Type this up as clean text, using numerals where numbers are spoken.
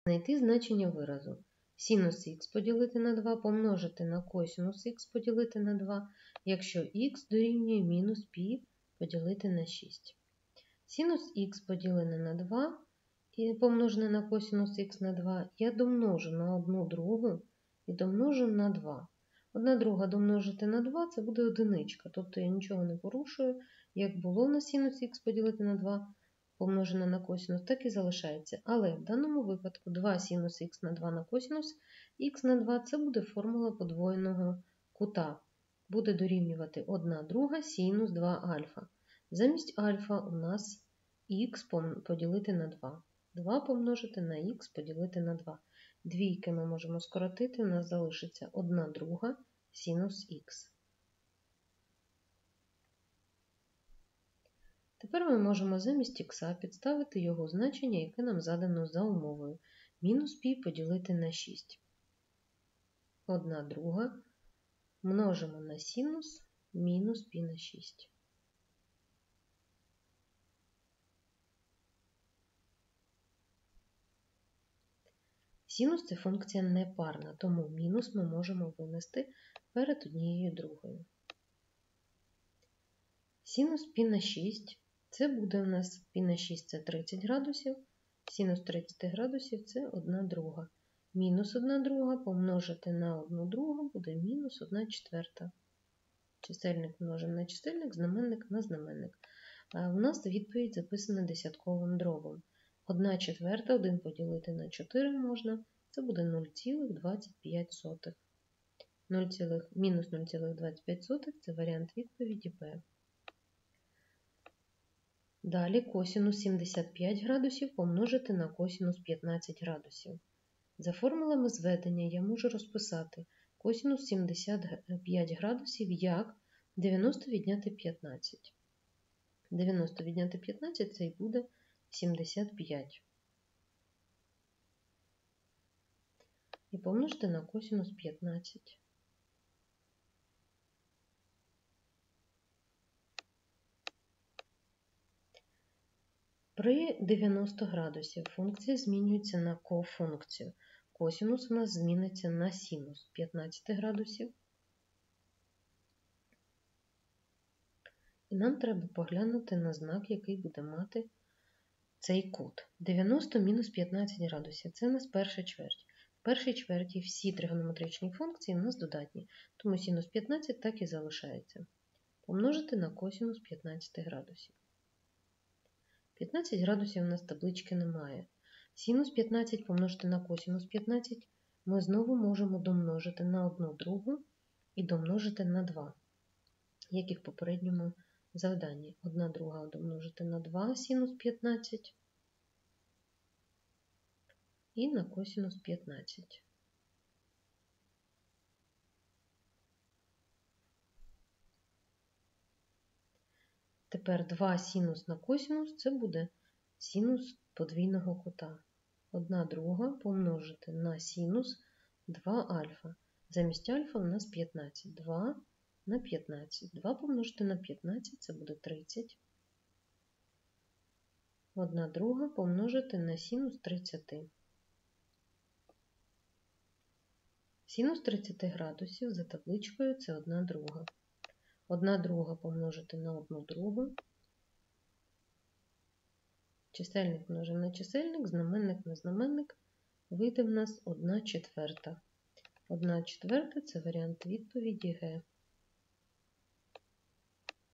Знайти значення виразу. Синус х поділити на 2 помножити на косинус х поділити на 2, якщо х дорівнює мінус π поділити на 6. Синус х поділене на 2 і помножене на косинус х на 2 я домножу на 1 другу і домножу на 2. 1 друга домножити на 2 це буде одиничка, тобто я нічого не порушую, як було на синус х поділити на 2, помножене на косинус, так і залишається. Але в даному випадку 2 синус х на 2 на косинус х на 2 це буде формула подвоєного кута. Буде дорівнювати 1 друга синус 2 альфа. Замість альфа у нас х поділити на 2. 2 помножити на х поділити на 2. Двійки ми можемо скоротити, у нас залишиться 1 друга синус х. Тепер ми можемо замість х підставити його значення, яке нам задано за умовою. Мінус π поділити на 6. 1 друга множимо на синус мінус π на 6. Синус – це функція непарна, тому мінус ми можемо винести перед однією другою. Синус π на 6 – це буде у нас π на 6 – це 30 градусів, синус 30 градусів – це 1 друга. Мінус 1 друга помножити на 1 другу буде мінус 1 четверта. Чисельник множимо на чисельник, знаменник на знаменник. А у нас відповідь записана десятковим дробом. 1 четверта, 1 поділити на 4 можна, це буде 0,25. Мінус 0,25 – це варіант відповіді Б. Далі косинус 75 градусів помножити на косинус 15 градусів. За формулами зведення я можу розписати косинус 75 градусів як 90 відняти 15. 90 відняти 15 – це і буде 75. І помножити на косинус 15. При 90 градусів функція змінюється на кофункцію. Косинус у нас зміниться на синус 15 градусів. І нам треба поглянути на знак, який буде мати цей кут. 90 мінус 15 градусів – це у нас перша чверть. В першій чверті всі тригонометричні функції у нас додатні, тому синус 15 так і залишається. Помножити на косинус 15 градусів. 15 градусів у нас таблички немає. Синус 15 помножити на косинус 15 ми знову можемо домножити на 1 другу і домножити на 2, як і в попередньому завданні. 1 друга домножити на 2 синус 15 і на косинус 15. Тепер 2 синус на косинус – це буде синус подвійного кута. 1 друга помножити на синус 2 альфа. Замість альфа у нас 15. 2 на 15. 2 помножити на 15 – це буде 30. 1 друга помножити на синус 30. Синус 30 градусів за табличкою – це 1 друга. 1 друга помножити на 1 другу. Чисельник множимо на чисельник, знаменник на знаменник. Вийде в нас 1 четверта. 1 четверта – це варіант відповіді Г.